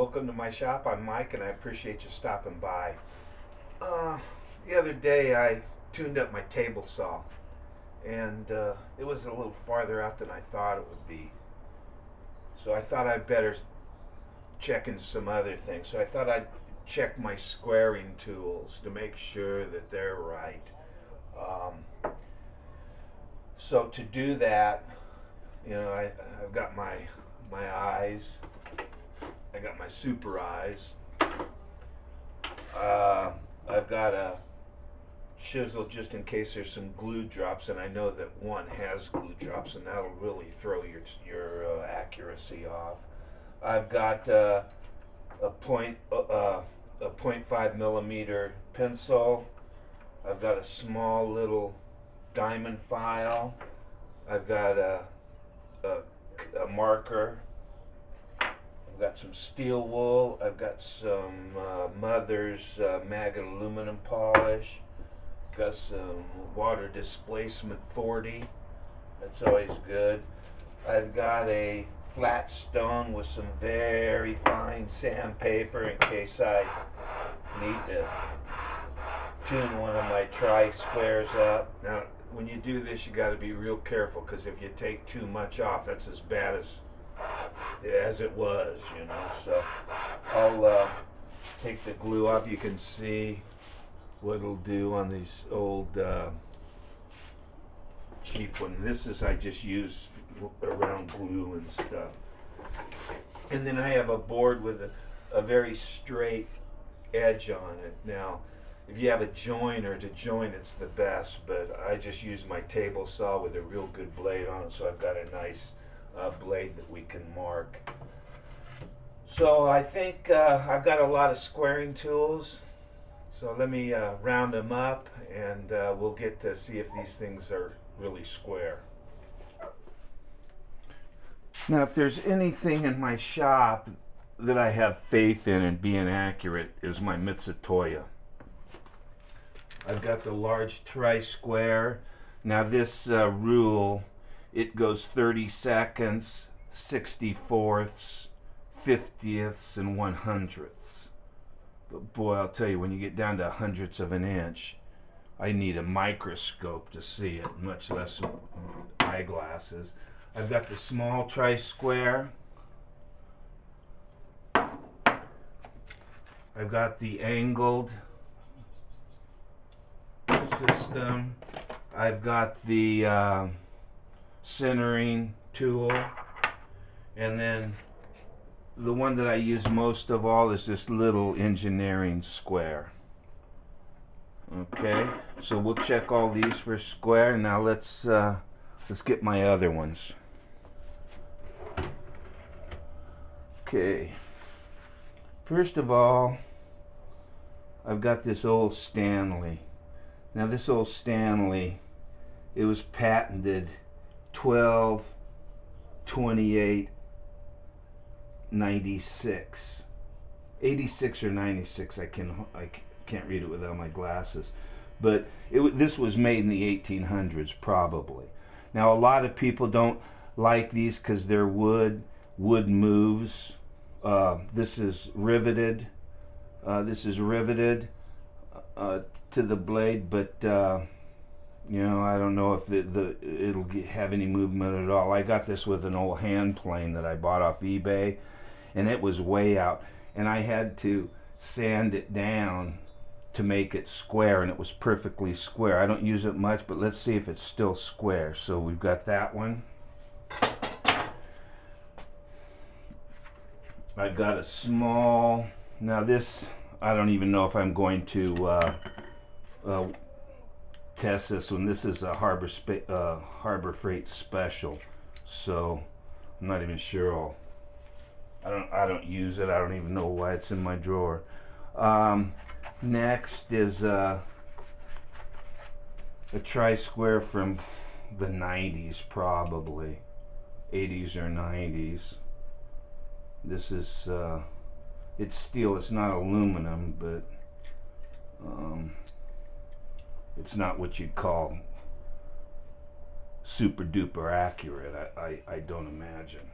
welcome to my shop. I'm Mike and I appreciate you stopping by. The other day I tuned up my table saw and it was a little farther out than I thought it would be. So I thought I'd better check into some other things. So I thought I'd check my squaring tools to make sure that they're right. So to do that, you know, I've got my eyes. I got my super eyes. I've got a chisel just in case there's some glue drops, and I know that one has glue drops, and that'll really throw your accuracy off. I've got a 0.5 millimeter pencil. I've got a small little diamond file. I've got a marker. I've got some steel wool. I've got some Mother's Mag and aluminum polish. I've got some water displacement 40. That's always good. I've got a flat stone with some very fine sandpaper in case I need to tune one of my tri-squares up. Now, when you do this, you got to be real careful, because if you take too much off, that's as bad as it was, you know. So I'll take the glue off. You can see what it'll do on these old cheap ones. This is, I just use around glue and stuff. And then I have a board with a very straight edge on it. Now, if you have a joiner to join, it's the best, but I just use my table saw with a real good blade on it, so I've got a nice blade that we can mark. So I think I've got a lot of squaring tools, so let me round them up, and we'll get to see if these things are really square. Now, if there's anything in my shop that I have faith in and being accurate, is my Mitsutaya. I've got the large tri-square. Now this rule, it goes 32nds, 64ths, 50ths, and 100ths. But boy, I'll tell you, when you get down to hundredths of an inch, I need a microscope to see it, much less eyeglasses. I've got the small tri-square. I've got the angled system. I've got the centering tool, and then the one that I use most of all is this little engineering square. Okay, so we'll check all these for square. Now let's get my other ones. Okay, first of all, I've got this old Stanley. Now this old Stanley, it was patented 12/28/96, 86 or 96. I can't read it without my glasses, but this was made in the 1800s probably. Now a lot of people don't like these because they're wood. Wood moves. This is riveted. To the blade, but you know, I don't know if it'll have any movement at all. I got this with an old hand plane that I bought off eBay, and it was way out, and I had to sand it down to make it square, and it was perfectly square. I don't use it much, but let's see if it's still square. So we've got that one. I've got a small, now this, I don't even know if I'm going to test this one. This is a Harbor Freight special, so I'm not even sure. I don't use it. I don't even know why it's in my drawer. Next is a tri-square from the 90s, probably 80s or 90s. This is it's steel. It's not aluminum, but it's not what you'd call super duper accurate. I don't imagine.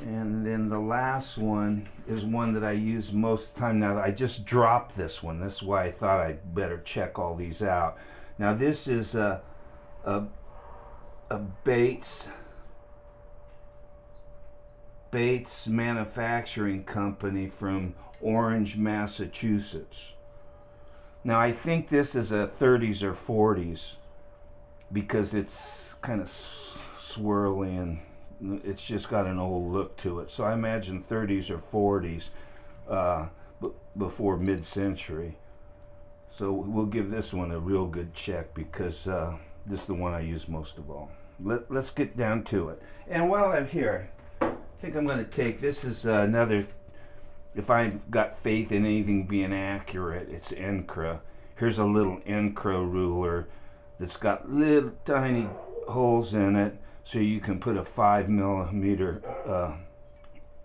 And then the last one is one that I use most of the time. Now, I just dropped this one. That's why I thought I'd better check all these out. Now, this is a Bates Manufacturing Company from Orange, Massachusetts. Now, I think this is a 30s or 40s because it's kind of swirly and it's just got an old look to it. So I imagine 30s or 40s before mid-century. So we'll give this one a real good check because this is the one I use most of all. Let's get down to it. And while I'm here, I think I'm going to take, this is another, if I've got faith in anything being accurate, it's Encre. Here's a little Encre ruler that's got little tiny holes in it, so you can put a 5mm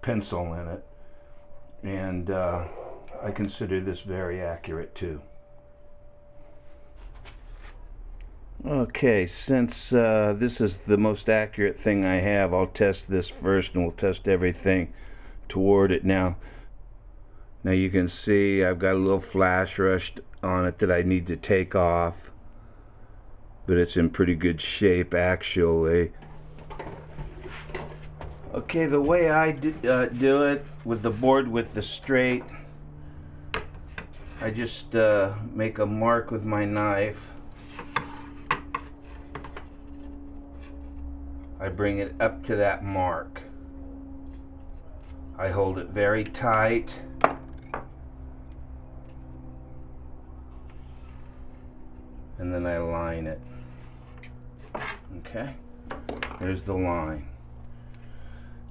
pencil in it. And I consider this very accurate too. Okay, since this is the most accurate thing I have, I'll test this first and we'll test everything toward it. Now you can see I've got a little flash rush on it that I need to take off, but it's in pretty good shape actually. Okay, the way I do it with the board with the straight, I just make a mark with my knife. I bring it up to that mark. I hold it very tight. And then I line it. Okay? There's the line.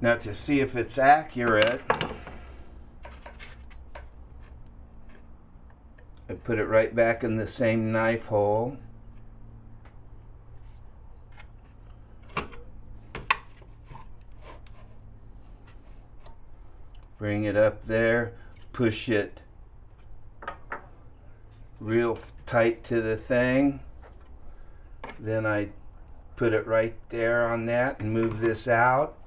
Now to see if it's accurate, I put it right back in the same knife hole. Bring it up there, push it real tight to the thing. Then I put it right there on that and move this out.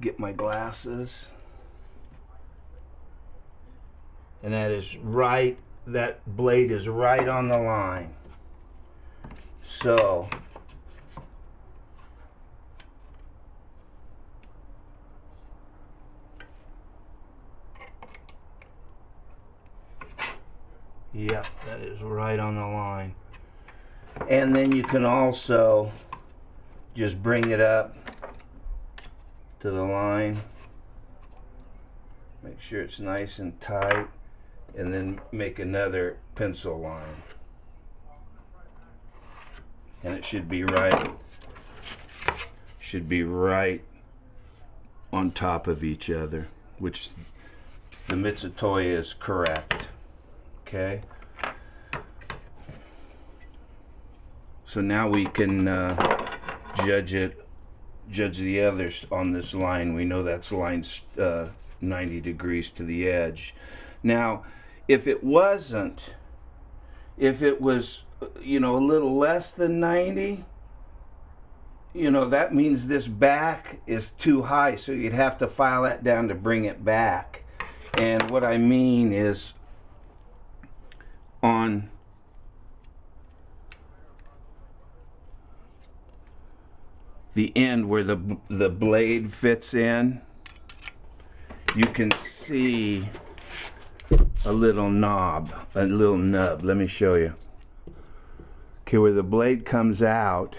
Get my glasses. And that is right, that blade is right on the line. So yep, that is right on the line. And then you can also just bring it up to the line. Make sure it's nice and tight. And then make another pencil line. And it should be right on top of each other, which the Mitutoyo is correct. Okay, so now we can judge the others on this line. We know that's lined 90 degrees to the edge. Now, if it was, you know, a little less than 90, you know, that means this back is too high, so you'd have to file that down to bring it back. And what I mean is, on the end where the blade fits in, you can see a little nub. Let me show you. Okay, where the blade comes out,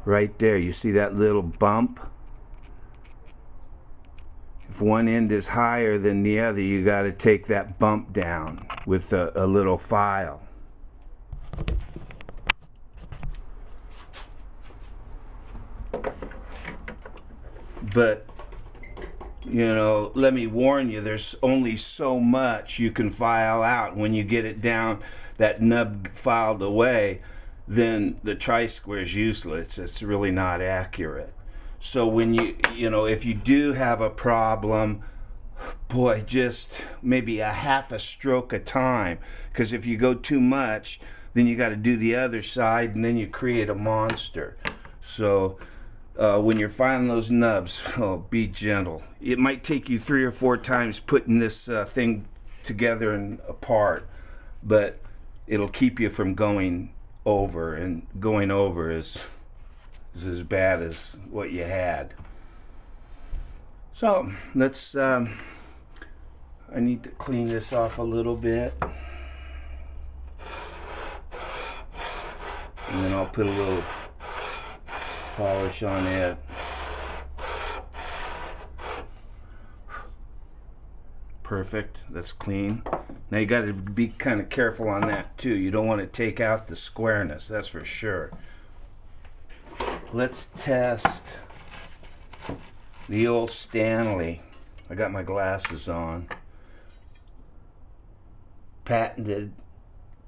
right there, you see that little bump? If one end is higher than the other, you got to take that bump down with a little file. But, you know, let me warn you, there's only so much you can file out. When you get it down, that nub filed away, then the tri-square is useless. It's really not accurate. So when you know, if you do have a problem, boy, just maybe a half a stroke a time. Because if you go too much, then you got to do the other side, and then you create a monster. So when you're filing those nubs, be gentle. It might take you 3 or 4 times putting this thing together and apart, but it'll keep you from going over, and going over is as bad as what you had. So let's I need to clean this off a little bit, and then I'll put a little polish on it. Perfect, that's clean. Now you got to be kind of careful on that too. You don't want to take out the squareness, that's for sure. Let's test the old Stanley. I got my glasses on. Patented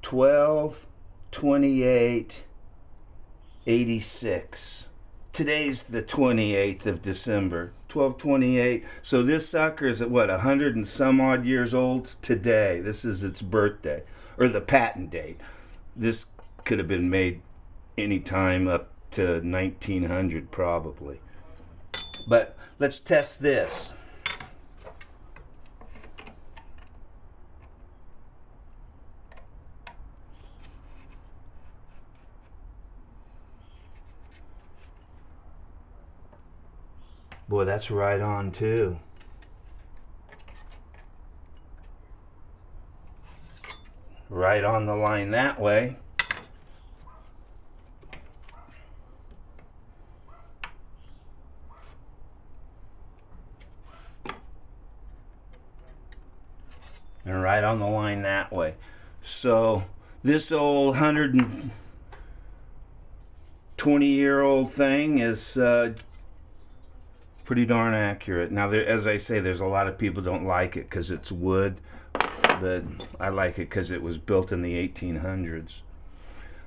12/28/86. Today's the 28th of December. 12/28. So this sucker is at what, 100 and some odd years old today. This is its birthday, or the patent date. This could have been made any time up to 1900 probably. But let's test this. Boy, that's right on too. Right on the line that way. And right on the line that way. So this old 120-year-old thing is pretty darn accurate. Now, as I say, there's a lot of people don't like it because it's wood, but I like it because it was built in the 1800s.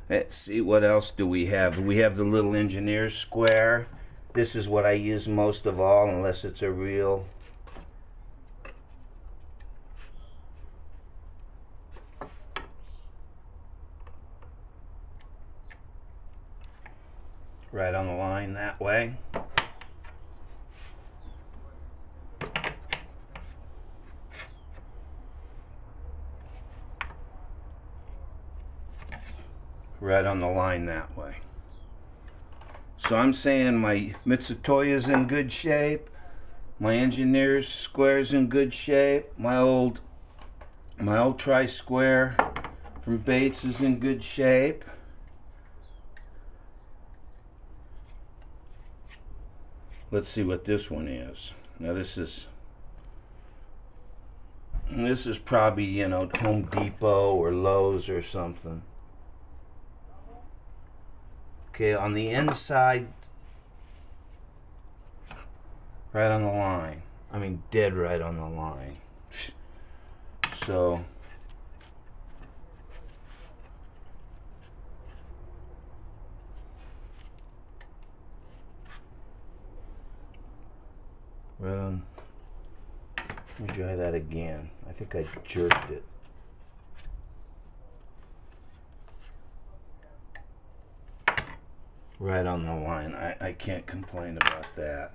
Let's see, what else do we have? We have the little engineer's square. This is what I use most of all, unless it's a real right on the line that way. Right on the line that way. So I'm saying my Mitsutoyo's in good shape, my engineer's square's in good shape, my old tri-square from Bates is in good shape. Let's see what this one is. Now this is probably, you know, Home Depot or Lowe's or something. Okay, on the inside, right on the line. I mean, dead right on the line. So, right on. Let me try that again. I think I jerked it. Right on the line. I can't complain about that.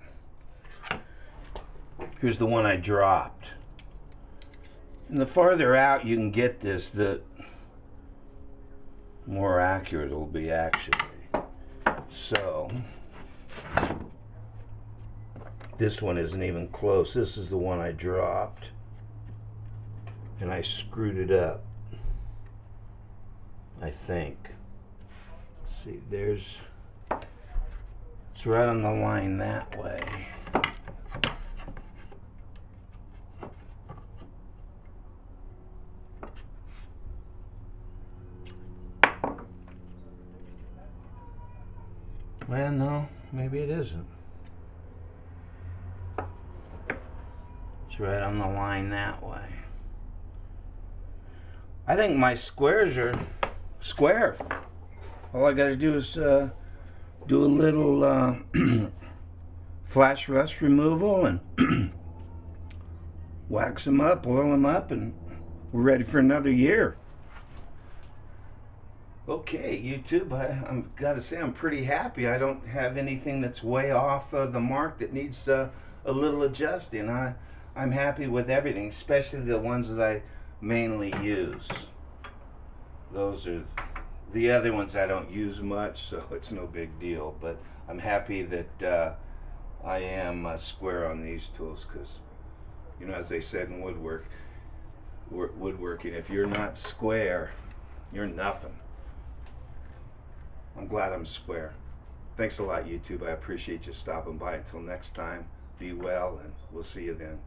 Here's the one I dropped. And the farther out you can get this, the more accurate it'll be actually. So, this one isn't even close. This is the one I dropped. And I screwed it up, I think. Let's see, it's right on the line that way. Well, no, maybe it isn't. It's right on the line that way. I think my squares are square. All I gotta do is do a little flash rust removal and wax them up, oil them up, and we're ready for another year. Okay, YouTube, I'm got to say I'm pretty happy. I don't have anything that's way off the mark that needs a little adjusting. I'm happy with everything, especially the ones that I mainly use. Those are the other ones I don't use much, so it's no big deal. But I'm happy that I am square on these tools because, you know, as they said in woodworking, if you're not square, you're nothing. I'm glad I'm square. Thanks a lot, YouTube. I appreciate you stopping by. Until next time, be well, and we'll see you then.